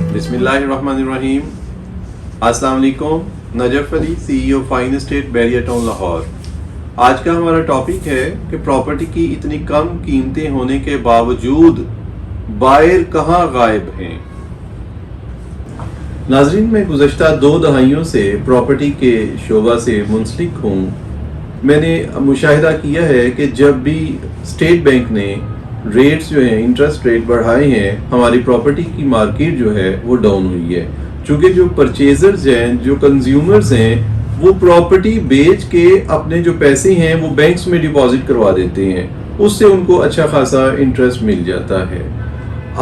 बिस्मिल्लाहिर्रहमानिर्रहीम। अस्सलाम वालेकुम। Najaf Ali, CEO fine estate barrier town Lahore. आज का हमारा टॉपिक है कि प्रॉपर्टी की इतनी कम कीमतें होने के बावजूद बायर कहाँ गायब हैं। नाजरीन, मैं गुज़श्ता 2 दहाइयों से प्रॉपर्टी के शोबा से मुंसलिक हूँ। मैंने मुशाहिदा किया है कि जब भी स्टेट बैंक ने रेट्स जो हैं, इंटरेस्ट रेट बढ़ाए हैं, हमारी प्रॉपर्टी की मार्केट जो है वो डाउन हुई है। चूँकि जो परचेजर्स हैं, जो कंज्यूमर्स हैं, वो प्रॉपर्टी बेच के अपने जो पैसे हैं वो बैंक्स में डिपॉजिट करवा देते हैं, उससे उनको अच्छा खासा इंटरेस्ट मिल जाता है।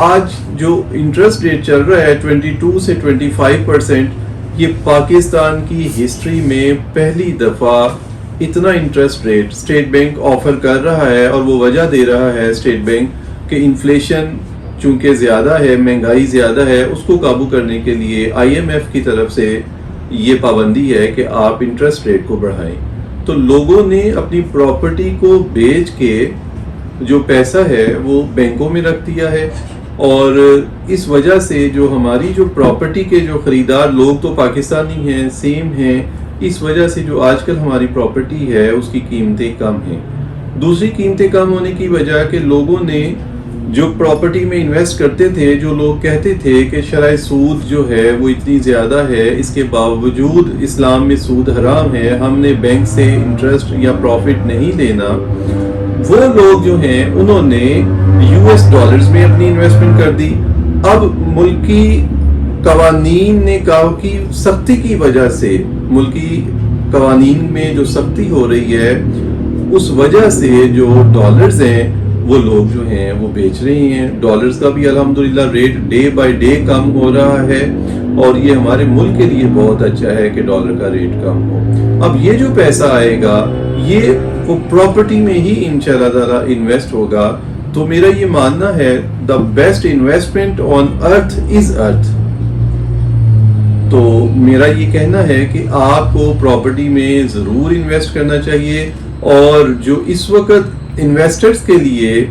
आज जो इंटरेस्ट रेट चल रहा है 22 से 25%, ये पाकिस्तान की हिस्ट्री में पहली दफ़ा इतना interest rate state bank offer कर रहा है। और वो वजह दे रहा है स्टेट बैंक कि इन्फ्लेशन चूंकि ज़्यादा है, महंगाई ज़्यादा है, उसको काबू करने के लिए IMF की तरफ से ये पाबंदी है कि आप इंटरेस्ट रेट को बढ़ाएं। तो लोगों ने अपनी प्रॉपर्टी को बेच के जो पैसा है वो बैंकों में रख दिया है। और इस वजह से जो हमारी जो प्रॉपर्टी के जो ख़रीदार लोग तो पाकिस्तानी हैं, सेम हैं, इस वजह से जो आजकल हमारी प्रॉपर्टी है उसकी कीमतें कम हैं। दूसरी कीमतें कम होने की वजह कि लोगों ने जो प्रॉपर्टी में इन्वेस्ट करते थे, जो लोग कहते थे कि शरय सूद जो है वो इतनी ज़्यादा है, इसके बावजूद इस्लाम में सूद हराम है, हमने बैंक से इंटरेस्ट या प्रॉफिट नहीं लेना, वो लोग जो हैं उन्होंने US डॉलर्स में अपनी इन्वेस्टमेंट कर दी। अब मुल्की कवानीन ने कहा कि सख्ती की वजह से, मुल्की कवानीन में जो सख्ती हो रही है उस वजह से जो डॉलर्स हैं वो लोग जो हैं वो बेच रहे हैं। डॉलर्स का भी अल्हम्दुलिल्लाह रेट डे बाय डे कम हो रहा है और ये हमारे मुल्क के लिए बहुत अच्छा है कि डॉलर का रेट कम हो। अब ये जो पैसा आएगा ये वो प्रॉपर्टी में ही इंशाल्लाह ताला इन्वेस्ट होगा। तो मेरा ये मानना है the best investment on earth is earth. तो मेरा ये कहना है कि आपको प्रॉपर्टी में ज़रूर इन्वेस्ट करना चाहिए। और जो इस वक्त इन्वेस्टर्स के लिए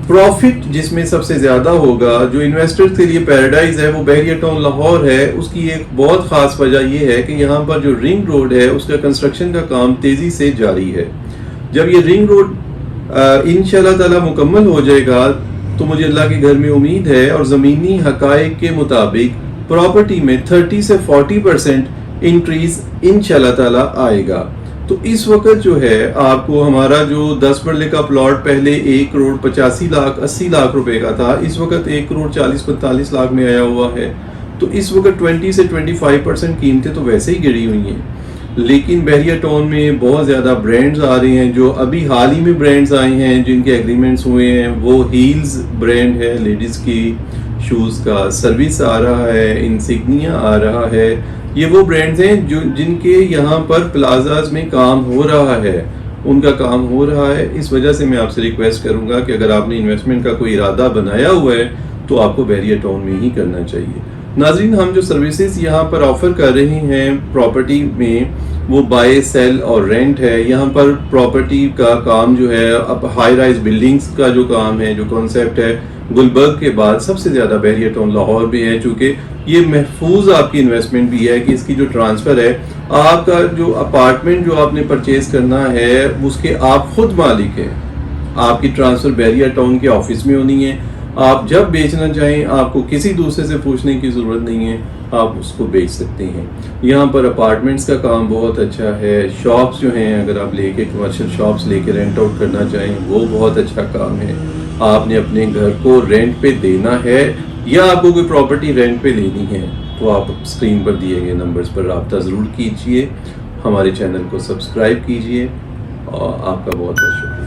प्रॉफिट जिसमें सबसे ज़्यादा होगा, जो इन्वेस्टर्स के लिए पैराडाइज है, वो बैरियर टाउन लाहौर है। उसकी एक बहुत ख़ास वजह ये है कि यहाँ पर जो रिंग रोड है उसका कंस्ट्रक्शन का काम तेज़ी से जारी है। जब ये रिंग रोड इंशाल्लाह ताला मुकम्मल हो जाएगा तो मुझे अल्लाह के घर में उम्मीद है और ज़मीनी हक़ाइक़ के मुताबिक प्रॉपर्टी में 30 से 40% इंक्रीज इंशाल्लाह ताला आएगा। तो इस वक्त जो है आपको हमारा जो 10 मरले का प्लॉट पहले 1 करोड़ 85 लाख 80 लाख रुपए का था, इस वक्त 1 करोड़ 40-45 लाख में आया हुआ है। तो इस वक्त 20 से 25% कीमतें तो वैसे ही गिरी हुई हैं। लेकिन बैरियर टाउन में बहुत ज़्यादा ब्रांड्स आ रहे हैं। जो अभी हाल ही में ब्रांड्स आए हैं जिनके एग्रीमेंट्स हुए हैं वो हील्स ब्रांड है, लेडीज़ की शूज़ का, सर्विस आ रहा है, इंसिग्निया आ रहा है। ये वो ब्रांड्स हैं जो जिनके यहाँ पर प्लाजाज में काम हो रहा है, उनका काम हो रहा है। इस वजह से मैं आपसे रिक्वेस्ट करूँगा कि अगर आपने इन्वेस्टमेंट का कोई इरादा बनाया हुआ है तो आपको बैरियर टाउन में ही करना चाहिए। नाज़रीन, हम जो सर्विसेज यहाँ पर ऑफर कर रहे हैं प्रॉपर्टी में वो बाय, सेल और रेंट है। यहाँ पर प्रॉपर्टी का काम जो है, अब हाई राइज बिल्डिंग्स का जो काम है, जो कॉन्सेप्ट है, गुलबर्ग के बाद सबसे ज़्यादा बैरियर टाउन लाहौर भी है। चूँकि ये महफूज आपकी इन्वेस्टमेंट भी है कि इसकी जो ट्रांसफ़र है, आपका जो अपार्टमेंट जो आपने परचेज करना है उसके आप खुद मालिक हैं। आपकी ट्रांसफ़र बैरियर टाउन के ऑफिस में होनी है। आप जब बेचना चाहें आपको किसी दूसरे से पूछने की ज़रूरत नहीं है, आप उसको बेच सकते हैं। यहाँ पर अपार्टमेंट्स का काम बहुत अच्छा है। शॉप्स जो हैं, अगर आप लेके कमर्शियल शॉप्स लेके रेंट आउट करना चाहें वो बहुत अच्छा काम है। आपने अपने घर को रेंट पे देना है या आपको कोई प्रॉपर्टी रेंट पे लेनी है तो आप स्क्रीन पर दिए गए नंबर्स पर रब्ता ज़रूर कीजिए। हमारे चैनल को सब्सक्राइब कीजिए और आपका बहुत बहुत शुक्रिया।